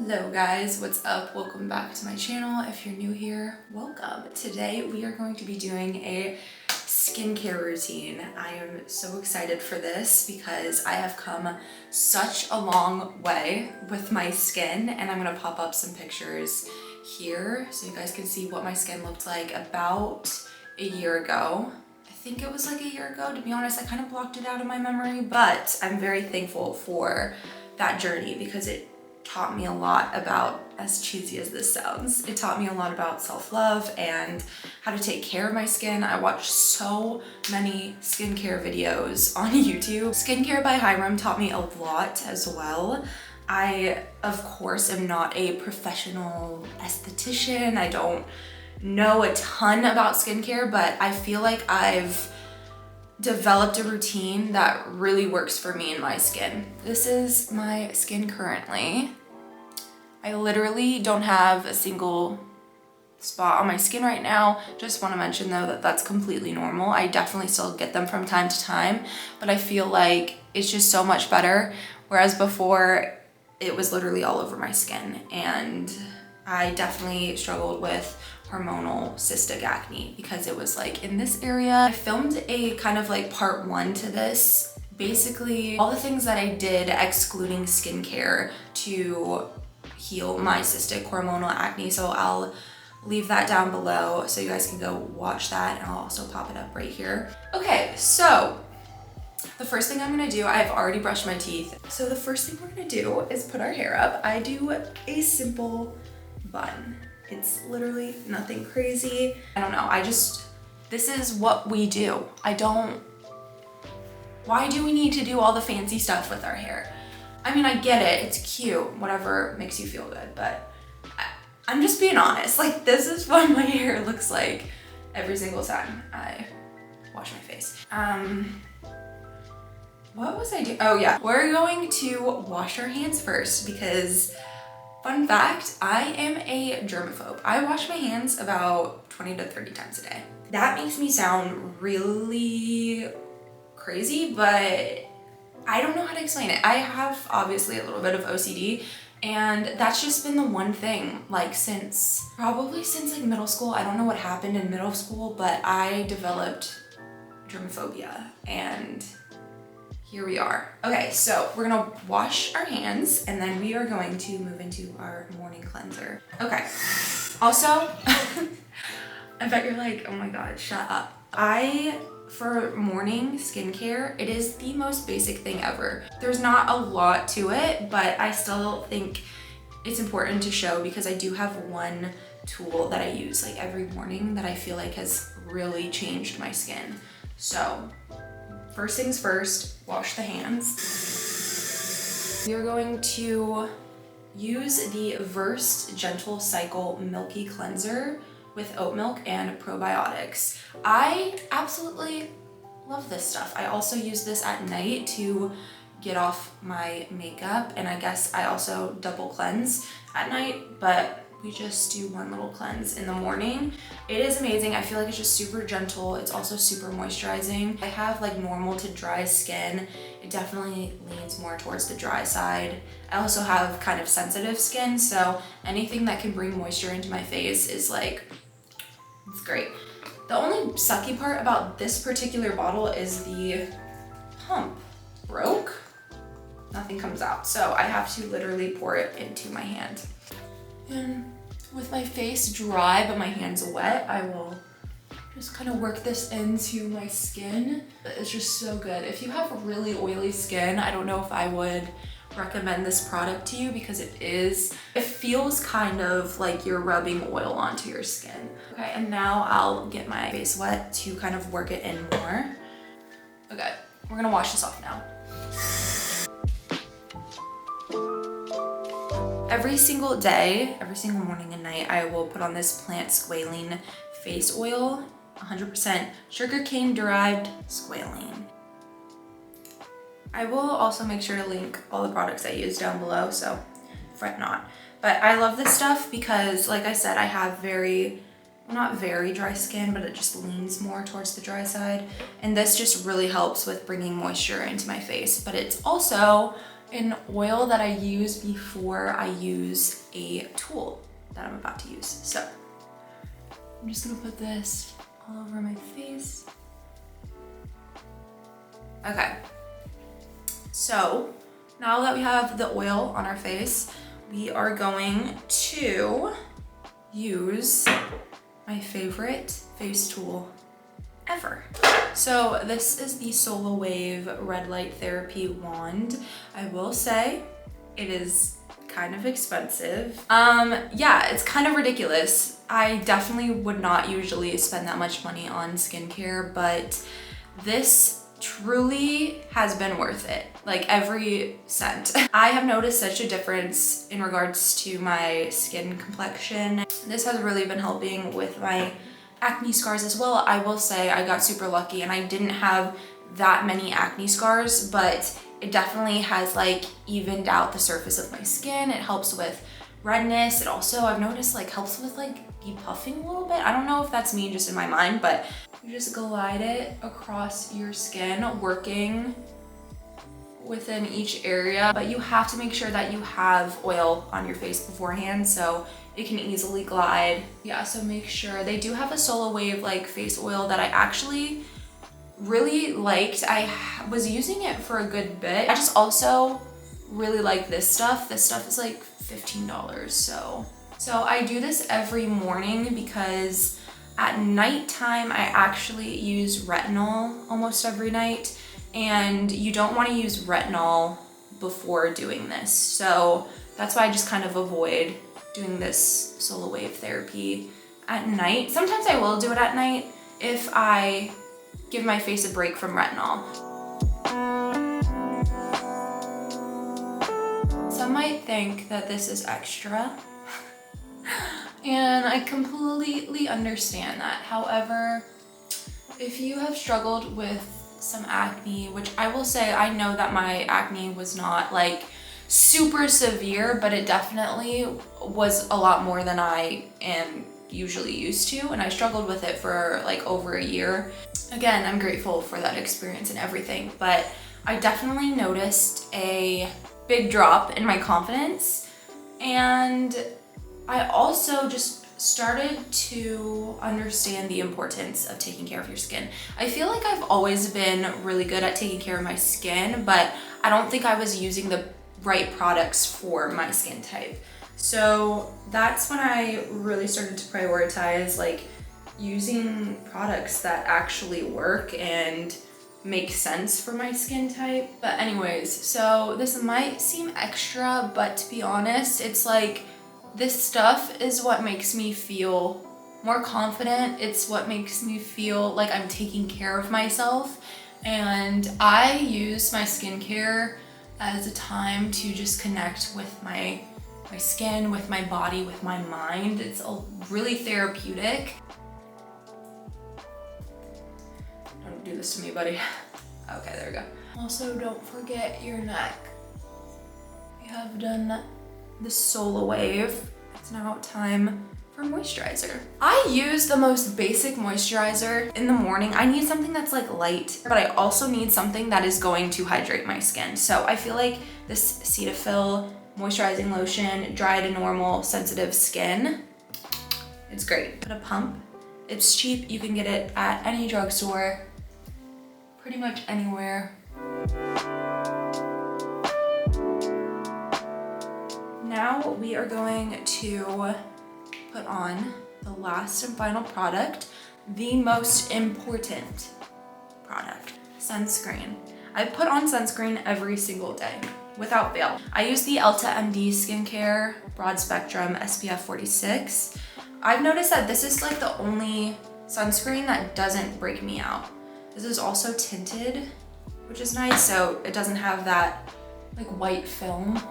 Hello guys, what's up? Welcome back to my channel. If you're new here, welcome. Today we are going to be doing a skincare routine. I am so excited for this because I have come such a long way with my skin, and I'm gonna pop up some pictures here so you guys can see what my skin looked like about a year ago. I think it was like a year ago, to be honest. I kind of blocked it out of my memory, but I'm very thankful for that journey because it taught me a lot about, as cheesy as this sounds, it taught me a lot about self-love and how to take care of my skin. I watched so many skincare videos on YouTube. Skincare by Hiram taught me a lot as well. I, of course, am not a professional esthetician. I don't know a ton about skincare, but I feel like I've developed a routine that really works for me and my skin. This is my skin currently. I literally don't have a single spot on my skin right now. Just want to mention though that that's completely normal. I definitely still get them from time to time, but I feel like it's just so much better. Whereas before it was literally all over my skin, and I definitely struggled with hormonal cystic acne because it was like in this area. I filmed a kind of like part 1 to this. Basically, all the things that I did excluding skincare to heal my cystic hormonal acne. So I'll leave that down below so you guys can go watch that, and I'll also pop it up right here. Okay, so the first thing I'm gonna do, I've already brushed my teeth. So the first thing we're gonna do is put our hair up. I do a simple bun. It's literally nothing crazy. I don't know, this is what we do. Why do we need to do all the fancy stuff with our hair? I mean, I get it, it's cute, whatever makes you feel good, but I'm just being honest. Like, this is what my hair looks like every single time I wash my face. What was I doing? Oh yeah, we're going to wash our hands first because, fun fact, I am a germaphobe. I wash my hands about 20 to 30 times a day. That makes me sound really crazy, but I don't know how to explain it. I have obviously a little bit of OCD, and that's just been the one thing, like probably since like middle school. I don't know what happened in middle school, but I developed germophobia, and here we are. Okay, so we're gonna wash our hands and then we are going to move into our morning cleanser. Okay, also, I bet you're like, oh my God, shut up. For morning skincare, it is the most basic thing ever. There's not a lot to it, but I still think it's important to show because I do have one tool that I use like every morning that I feel like has really changed my skin. So, first things first, wash the hands. You're going to use the Versed Gentle Cycle Milky Cleanser with oat milk and probiotics. I absolutely love this stuff. I also use this at night to get off my makeup, and I guess I also double cleanse at night, but we just do one little cleanse in the morning. It is amazing. I feel like it's just super gentle. It's also super moisturizing. I have like normal to dry skin. It definitely leans more towards the dry side. I also have kind of sensitive skin, so anything that can bring moisture into my face is like, it's great. The only sucky part about this particular bottle is the pump broke. Nothing comes out, so I have to literally pour it into my hand. And with my face dry but my hands wet, I will just kind of work this into my skin. It's just so good. If you have really oily skin, I don't know if I would recommend this product to you because it feels kind of like you're rubbing oil onto your skin. Okay, and now I'll get my face wet to kind of work it in more. Okay, we're gonna wash this off now. Every single day, every single morning and night, I will put on this plant squalane face oil, 100% sugarcane derived squalane. I will also make sure to link all the products I use down below, so fret not. But I love this stuff because, like I said, I have not very dry skin, but it just leans more towards the dry side. And this just really helps with bringing moisture into my face. But it's also an oil that I use before I use a tool that I'm about to use. So I'm just gonna put this all over my face. Okay, so now that we have the oil on our face, we are going to use my favorite face tool ever. So this is the Solar Wave Red Light Therapy Wand. I will say it is kind of expensive. Yeah, it's kind of ridiculous. I definitely would not usually spend that much money on skincare, but this truly has been worth it, like every cent. I have noticed such a difference in regards to my skin complexion. This has really been helping with my acne scars as well. I will say I got super lucky and I didn't have that many acne scars, but it definitely has like evened out the surface of my skin. It helps with redness. It also, I've noticed, like helps with like depuffing a little bit. I don't know if that's me just in my mind, but you just glide it across your skin, working within each area, but you have to make sure that you have oil on your face beforehand so it can easily glide. Yeah, so make sure. They do have a Solar Wave like face oil that I actually really liked. I was using it for a good bit. I just also really like this stuff. This stuff is like $15, so I do this every morning because at nighttime I actually use retinol almost every night, and you don't want to use retinol before doing this. So that's why I just kind of avoid doing this Solar Wave therapy at night. Sometimes I will do it at night if I give my face a break from retinol. Some might think that this is extra, and I completely understand that. However, if you have struggled with some acne, which I will say I know that my acne was not like super severe, but it definitely was a lot more than I am usually used to, and I struggled with it for like over a year. Again, I'm grateful for that experience and everything, but I definitely noticed a big drop in my confidence, and I also just started to understand the importance of taking care of your skin. I feel like I've always been really good at taking care of my skin, but I don't think I was using the right products for my skin type. So that's when I really started to prioritize like using products that actually work and make sense for my skin type. But anyways, so this might seem extra, but to be honest, it's like this stuff is what makes me feel more confident. It's what makes me feel like I'm taking care of myself. And I use my skincare as a time to just connect with my skin, with my body, with my mind. It's really therapeutic. Don't do this to me, buddy. Okay, there we go. Also, don't forget your neck. We have done the Solar Wave. It's now time for moisturizer. I use the most basic moisturizer in the morning. I need something that's like light, but I also need something that is going to hydrate my skin. So I feel like this Cetaphil moisturizing lotion, dry to normal sensitive skin, it's great. Put a pump. It's cheap. You can get it at any drugstore, pretty much anywhere. Now we are going to put on the last and final product, the most important product, sunscreen. I put on sunscreen every single day, without fail. I use the Elta MD Skincare Broad Spectrum SPF 46. I've noticed that this is like the only sunscreen that doesn't break me out. This is also tinted, which is nice, so it doesn't have that like white film.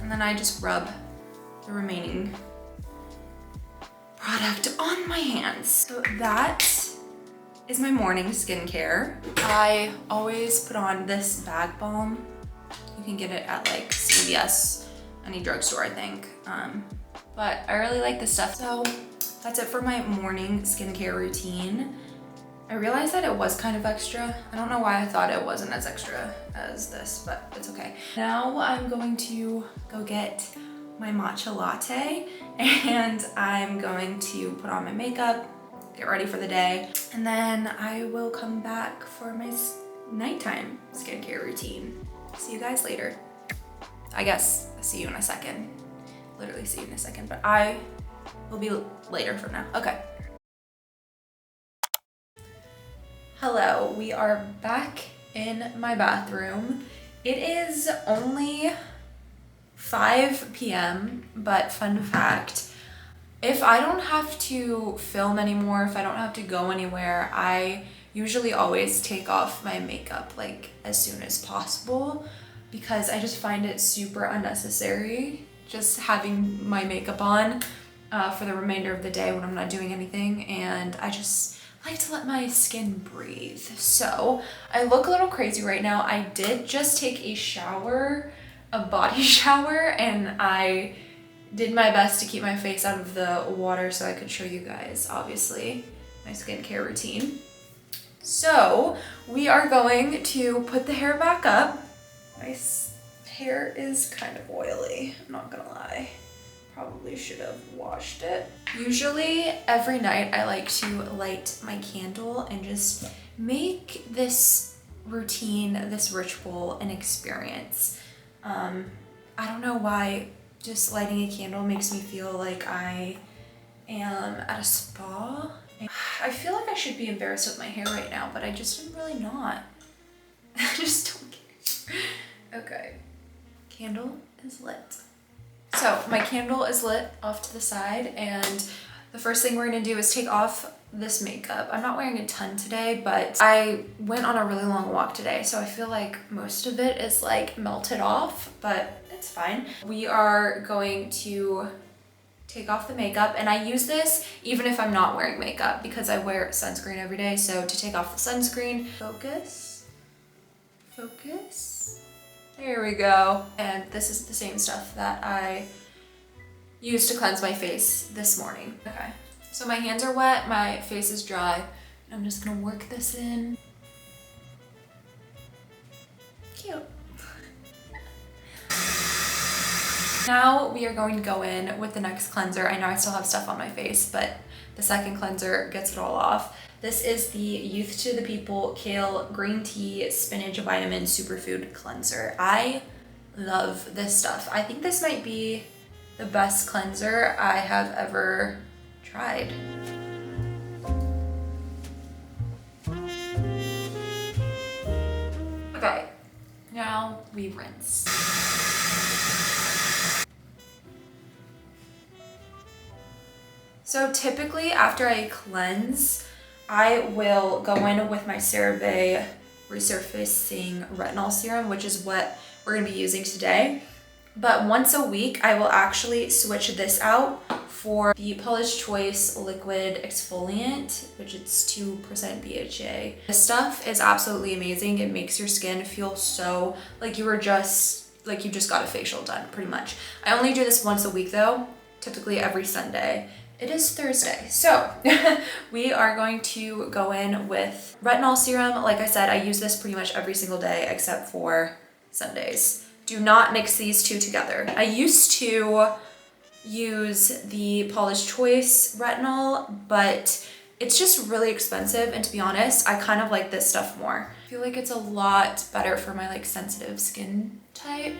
And then I just rub the remaining product on my hands. So that is my morning skincare. I always put on this bag balm. You can get it at like CVS, any drugstore, I think. But I really like this stuff. So that's it for my morning skincare routine. I realized that it was kind of extra. I don't know why I thought it wasn't as extra as this, but it's okay. Now I'm going to go get my matcha latte and I'm going to put on my makeup, get ready for the day, and then I will come back for my nighttime skincare routine. See you guys later. I guess I'll see you in a second. Literally see you in a second, but I will be later from now. Okay. Hello, we are back in my bathroom. It is only 5 p.m., but fun fact, if I don't have to film anymore, if I don't have to go anywhere, I usually always take off my makeup like as soon as possible because I just find it super unnecessary just having my makeup on for the remainder of the day when I'm not doing anything, and I just like to let my skin breathe. So I look a little crazy right now. I did just take a shower, a body shower, and I did my best to keep my face out of the water so I could show you guys, obviously, my skincare routine. So we are going to put the hair back up. My hair is kind of oily, I'm not gonna lie. Probably should have washed it. Usually every night I like to light my candle and just make this routine, this ritual, an experience. I don't know why just lighting a candle makes me feel like I am at a spa. I feel like I should be embarrassed with my hair right now, but I just am really not. I just don't care. Okay, candle is lit. So my candle is lit off to the side, and the first thing we're gonna do is take off this makeup. I'm not wearing a ton today, but I went on a really long walk today, so I feel like most of it is like melted off, but it's fine. We are going to take off the makeup, and I use this even if I'm not wearing makeup because I wear sunscreen every day. So to take off the sunscreen, focus. There we go. And this is the same stuff that I used to cleanse my face this morning. Okay, so my hands are wet, my face is dry, and I'm just gonna work this in. Cute. Now we are going to go in with the next cleanser. I know I still have stuff on my face, but the second cleanser gets it all off. This is the Youth to the People Kale Green Tea Spinach Vitamin Superfood Cleanser. I love this stuff. I think this might be the best cleanser I have ever tried. Okay, now we rinse. So typically after I cleanse, I will go in with my CeraVe Resurfacing Retinol Serum, which is what we're gonna be using today. But once a week, I will actually switch this out for the Paula's Choice Liquid Exfoliant, which is 2% BHA. This stuff is absolutely amazing. It makes your skin feel so like you just got a facial done, pretty much. I only do this once a week though, typically every Sunday. It is Thursday, so we are going to go in with retinol serum. Like I said, I use this pretty much every single day except for Sundays. Do not mix these two together. I used to use the Paula's Choice retinol, but it's just really expensive, and to be honest, I kind of like this stuff more. I feel like it's a lot better for my like sensitive skin type.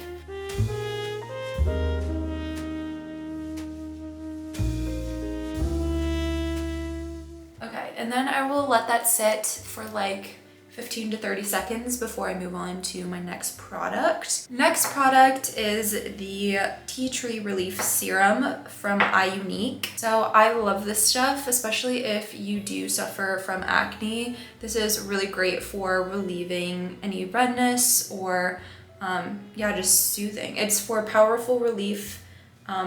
Okay, and then I will let that sit for like 15 to 30 seconds before I move on to my next product. Next product is the Tea Tree Relief Serum from iUnique. So I love this stuff, especially if you do suffer from acne. This is really great for relieving any redness or yeah, just soothing. It's for powerful relief,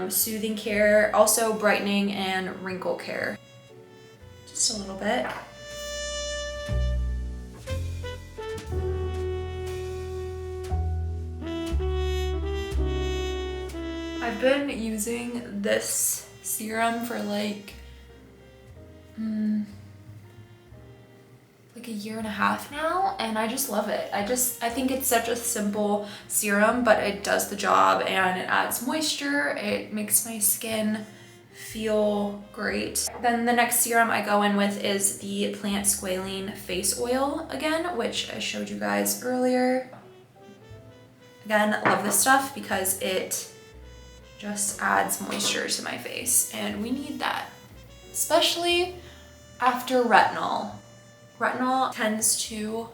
soothing care, also brightening and wrinkle care. Just a little bit. I've been using this serum for like like a year and a half now, and I just love it. I think it's such a simple serum, but it does the job and it adds moisture. It makes my skin feel great. Then the next serum I go in with is the plant squalane face oil again, which I showed you guys earlier. Again, love this stuff because it just adds moisture to my face, and we need that, especially after retinol. Retinol tends to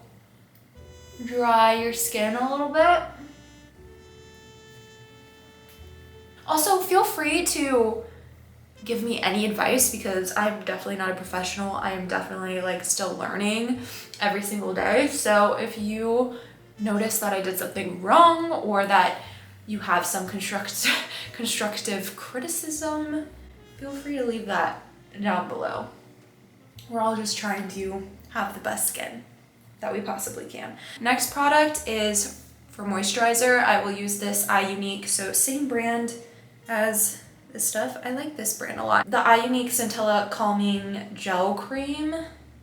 dry your skin a little bit. Also, feel free to give me any advice because I'm definitely not a professional. I am definitely like still learning every single day. So if you notice that I did something wrong or that you have some constructive criticism, feel free to leave that down below. We're all just trying to have the best skin that we possibly can. Next product is for moisturizer. I will use this Unique, so same brand as this stuff. I like this brand a lot. The Unique Scintilla Calming Gel Cream.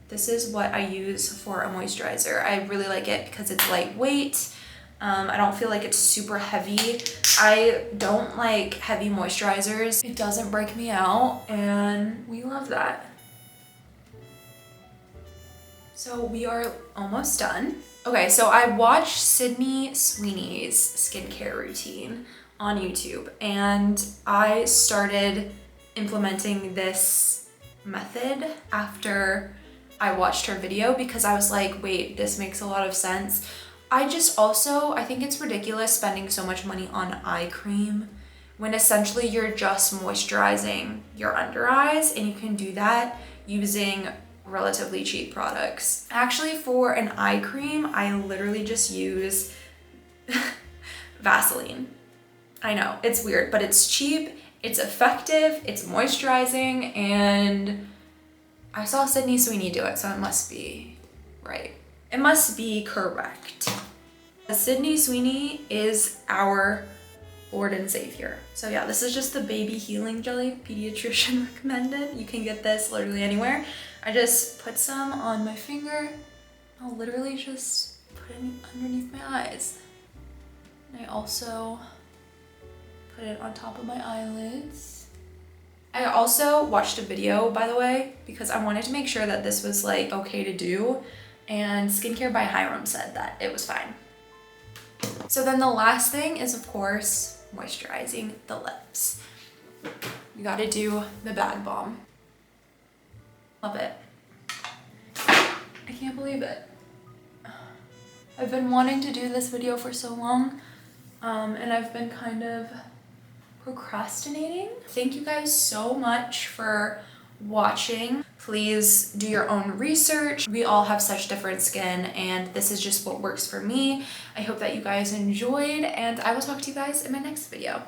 This is what I use for a moisturizer. I really like it because it's lightweight. I don't feel like it's super heavy. I don't like heavy moisturizers. It doesn't break me out, and we love that. So we are almost done. Okay, so I watched Sydney Sweeney's skincare routine on YouTube, and I started implementing this method after I watched her video because I was like, wait, this makes a lot of sense. I think it's ridiculous spending so much money on eye cream when essentially you're just moisturizing your under eyes, and you can do that using relatively cheap products. Actually, for an eye cream, I literally just use Vaseline. I know, it's weird, but it's cheap, it's effective, it's moisturizing, and I saw Sydney Sweeney do it, so it must be right. It must be correct. Sydney Sweeney is our Lord and Savior. So yeah, this is just the baby healing jelly, pediatrician recommended. You can get this literally anywhere. I just put some on my finger. I'll literally just put it underneath my eyes. And I also put it on top of my eyelids. I also watched a video, by the way, because I wanted to make sure that this was like okay to do, and Skincare by Hiram said that it was fine. So then the last thing is, of course, moisturizing the lips. You gotta do the bag balm. Love it. I can't believe it. I've been wanting to do this video for so long, and I've been kind of procrastinating. Thank you guys so much for watching. Please do your own research. We all have such different skin, and this is just what works for me. I hope that you guys enjoyed, and I will talk to you guys in my next video.